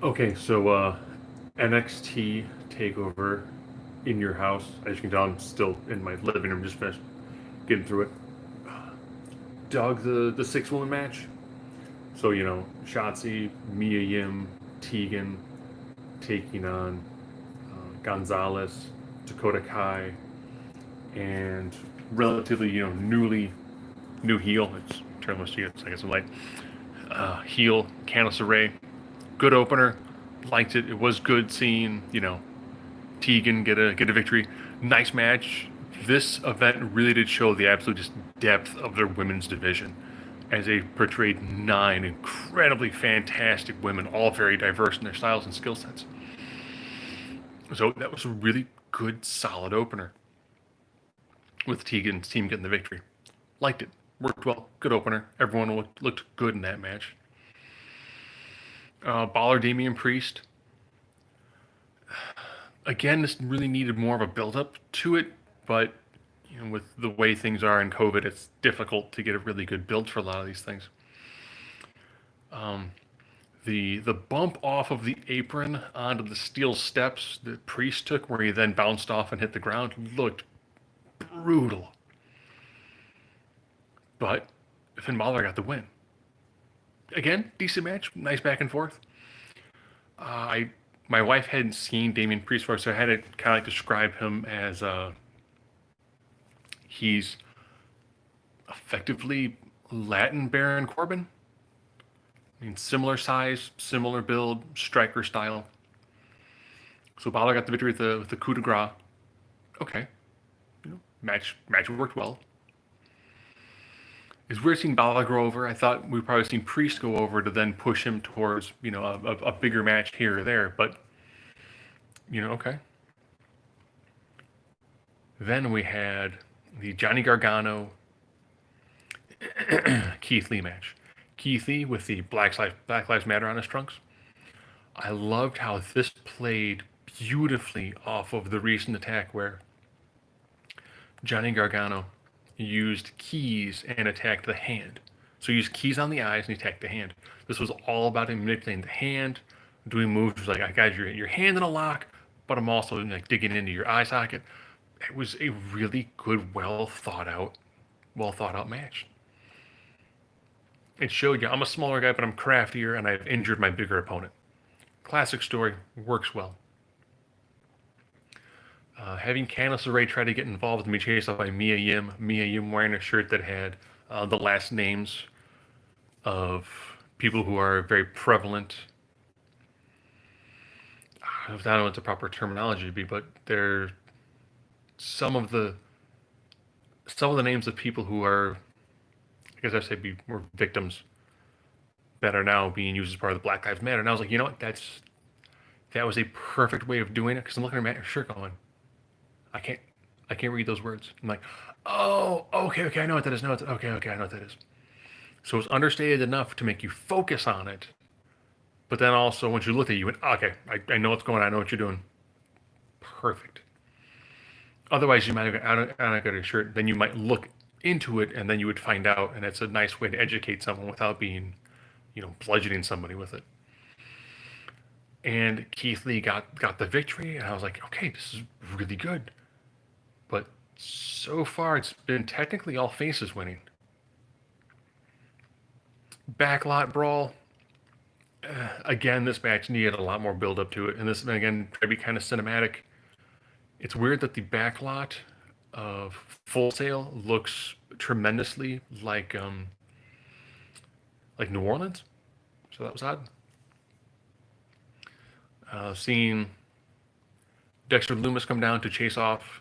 Okay, so NXT Takeover in your house. As you can tell, I'm still in my living room, just finished getting through it. Dog the six woman match. So Shotzi, Mia Yim, Tegan taking on Gonzalez, Dakota Kai, and relatively newly new heel. It's termless to you. It's I guess I'm like heel Candice LeRae. Good opener. Liked it. It was good seeing Tegan get a victory. Nice match. This event really did show the absolute just depth of their women's division, as they portrayed nine incredibly fantastic women, all very diverse in their styles and skill sets. So that was a really good, solid opener with Tegan's team getting the victory. Liked it. Worked well. Good opener. Everyone looked good in that match. Baller Damian Priest. Again, this really needed more of a build up to it, but with the way things are in COVID, it's difficult to get a really good build for a lot of these things. The bump off of the apron onto the steel steps that Priest took, where he then bounced off and hit the ground, looked brutal. But Finn Balor got the win. Again, decent match, nice back and forth. I My wife hadn't seen Damian Priest before, so I had to kind of like describe him as he's effectively Latin Baron Corbin. I mean, similar size, similar build, striker style. So Balor got the victory with the coup de grace. Okay, match worked well. It's weird seeing Balor go over. I thought we'd probably seen Priest go over to then push him towards a bigger match here or there. But okay. Then we had the Johnny Gargano Keith Lee match. Keith Lee with the Black Lives Matter on his trunks. I loved how this played beautifully off of the recent attack where Johnny Gargano used keys and attacked the hand. So he used keys on the eyes and he attacked the hand. This was all about him manipulating the hand, doing moves like I got your hand in a lock, but I'm also like digging into your eye socket. It was a really good, well thought out match. It showed you I'm a smaller guy, but I'm craftier and I've injured my bigger opponent. Classic story, works well. Having Candice LeRae try to get involved and be chased off by Mia Yim. Mia Yim wearing a shirt that had the last names of people who are very prevalent. I don't know what the proper terminology would be, but they're some of the some of the names of people who are, I guess I say, were victims that are now being used as part of the Black Lives Matter. And I was like, you know what? That was a perfect way of doing it because I'm looking at her shirt going, I can't I can't read those words. I'm like, oh, okay, I know what that is. No, okay, I know what that is. So it's understated enough to make you focus on it, but then also once you looked at it, you went, okay, I know what's going on. I know what you're doing. Perfect. Otherwise, you might have I don't got a shirt. Then you might look into it, and then you would find out, and it's a nice way to educate someone without being, bludgeoning somebody with it. And Keith Lee got the victory, and I was like, okay, this is really good. But so far, it's been technically all faces winning. Backlot brawl. Again, this match needed a lot more build up to it, and this again tried to be kind of cinematic. It's weird that the backlot of Full Sail looks tremendously like New Orleans, so that was odd. Seeing Dexter Loomis come down to chase off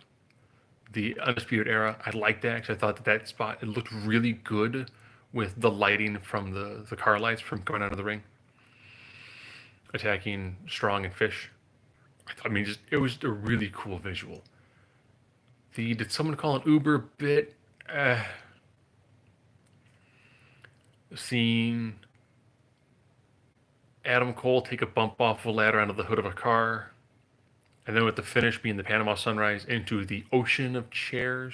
the Undisputed Era, I liked that because I thought that spot it looked really good with the lighting from the car lights from coming out of the ring, attacking Strong and Fish. I mean, just it was a really cool visual. The did someone call an Uber bit? Seeing Adam Cole take a bump off a ladder onto the hood of a car, and then with the finish being the Panama Sunrise into the ocean of chairs.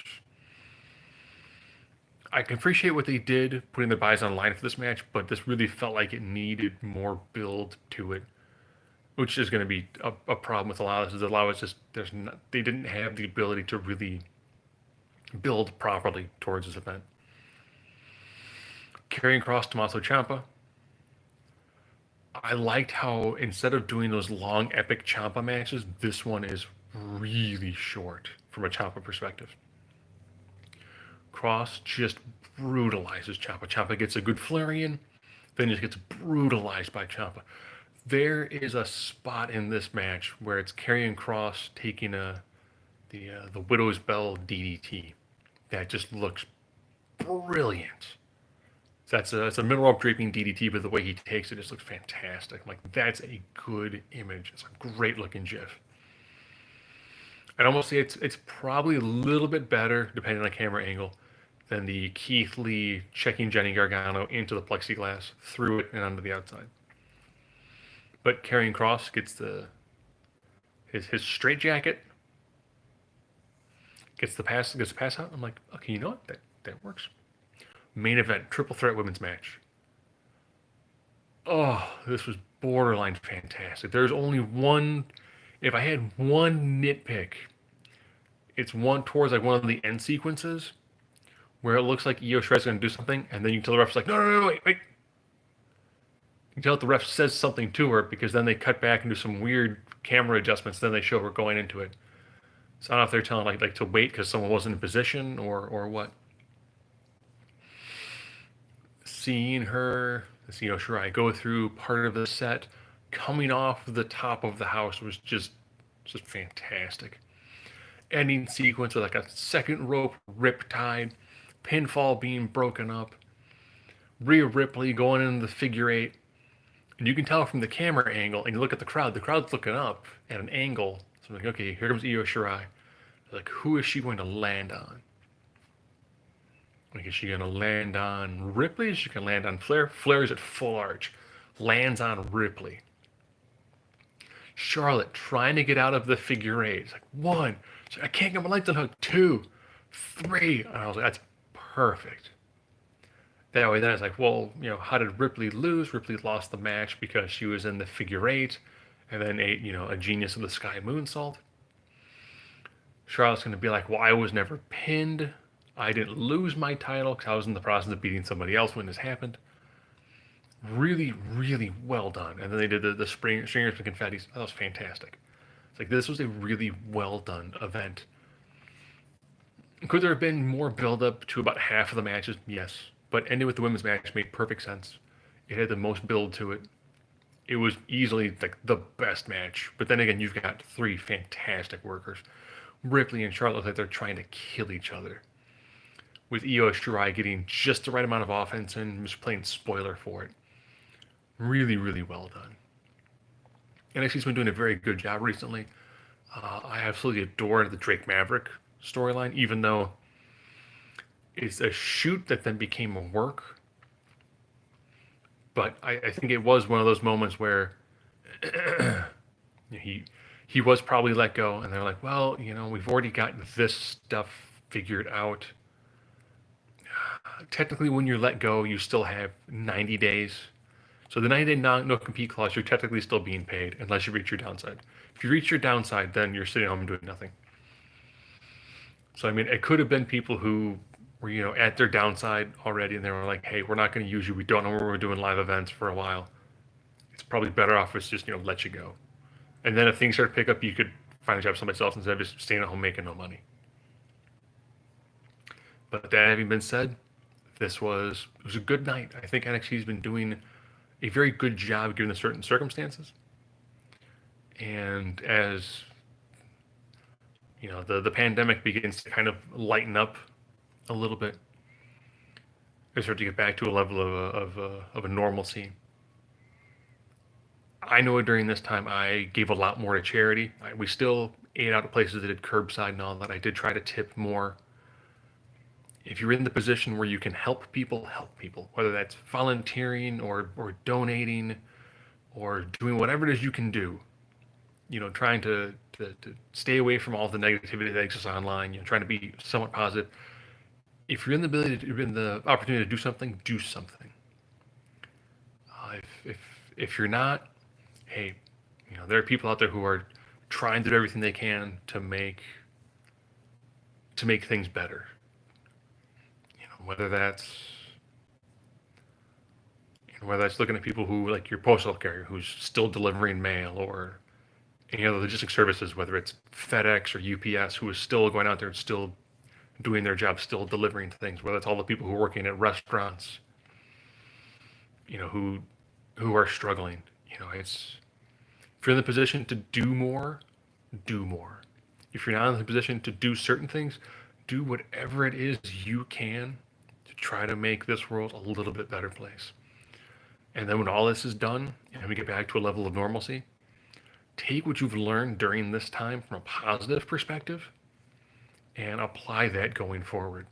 I can appreciate what they did putting their buys on line for this match, but this really felt like it needed more build to it. which is going to be a problem with a lot of this. Is a lot of it's just they didn't have the ability to really build properly towards this event. Carrying across Tommaso Ciampa, I liked how instead of doing those long epic Ciampa matches, this one is really short from a Ciampa perspective. Cross just brutalizes Ciampa. Ciampa gets a good flurry in, then just gets brutalized by Ciampa. There is a spot in this match where it's Karrion Kross taking the Widow's Bell DDT that just looks brilliant. It's a middle rope draping DDT, but the way he takes it just looks fantastic. I'm like, that's a good image. It's a great looking GIF. I'd almost say it's probably a little bit better, depending on the camera angle, than the Keith Lee checking Johnny Gargano into the plexiglass, through it, and onto the outside. But Karrion Kross gets his straight jacket, gets the pass out. I'm like, okay, you know what? That works. Main event, triple threat women's match. Oh, this was borderline fantastic. There's only one. If I had one nitpick, it's one towards like one of the end sequences where it looks like Io Shirai's going to do something, and then you tell the ref's like, no, wait. You tell the ref says something to her, because then they cut back and do some weird camera adjustments. Then they show her going into it. So I don't know if they're telling like to wait because someone wasn't in position or what. Seeing her, Io Shirai, go through part of the set, coming off the top of the house was just fantastic. Ending sequence with like a second rope riptide, pinfall being broken up, Rhea Ripley going into the figure eight, and you can tell from the camera angle, and you look at the crowd's looking up at an angle. So I'm like, okay, here comes Io Shirai. Like, who is she going to land on? Like, is she going to land on Ripley? Is she going to land on Flair? Flair's at full arch. Lands on Ripley. Charlotte trying to get out of the figure eight. It's like, one. Like, I can't get my legs on hook. Two. Three. And I was like, that's perfect. That way, then it's like, well, how did Ripley lose? Ripley lost the match because she was in the figure eight and then ate, a Genius of the Sky moonsault. Charlotte's going to be like, well, I was never pinned. I didn't lose my title because I was in the process of beating somebody else when this happened. Really, really well done. And then they did the stringers and confettis. That was fantastic. It's like, this was a really well done event. Could there have been more build up to about half of the matches? Yes. But ending with the women's match made perfect sense. It had the most build to it. It was easily like the best match. But then again, you've got three fantastic workers. Ripley and Charlotte look like they're trying to kill each other, with Io Shirai getting just the right amount of offense and just playing spoiler for it. Really, really well done. NXT's been doing a very good job recently. I absolutely adore the Drake Maverick storyline, even though it's a shoot that then became a work. But I think it was one of those moments where he was probably let go, and they're like, well, we've already got this stuff figured out. Technically, when you're let go, you still have 90 days. So the 90-day no-compete clause, you're technically still being paid unless you reach your downside. If you reach your downside, then you're sitting home and doing nothing. So, I mean, it could have been people who were, at their downside already, and they were like, hey, we're not going to use you. We don't know where we're doing live events for a while. It's probably better off if it's just, let you go. And then if things start to pick up, you could find a job somewhere else instead of just staying at home making no money. But that having been said, it was a good night. I think NXT's been doing a very good job given the certain circumstances. And as the pandemic begins to kind of lighten up a little bit, they start to get back to a level of a normalcy. I know during this time I gave a lot more to charity. We still ate out at places that did curbside and all that. I did try to tip more. If you're in the position where you can help people, whether that's volunteering or donating or doing whatever it is you can do, trying to stay away from all the negativity that exists online, trying to be somewhat positive. If you're in the opportunity to do something, do something. If you're not, hey, There are people out there who are trying to do everything they can to make things better. Whether that's whether that's looking at people who like your postal carrier who's still delivering mail, or any other logistic services, whether it's FedEx or UPS, who is still going out there and still doing their job, still delivering things, whether it's all the people who are working at restaurants, who are struggling. It's if you're in the position to do more, do more. If you're not in the position to do certain things, do whatever it is you can to try to make this world a little bit better place. And then when all this is done and we get back to a level of normalcy, take what you've learned during this time from a positive perspective and apply that going forward.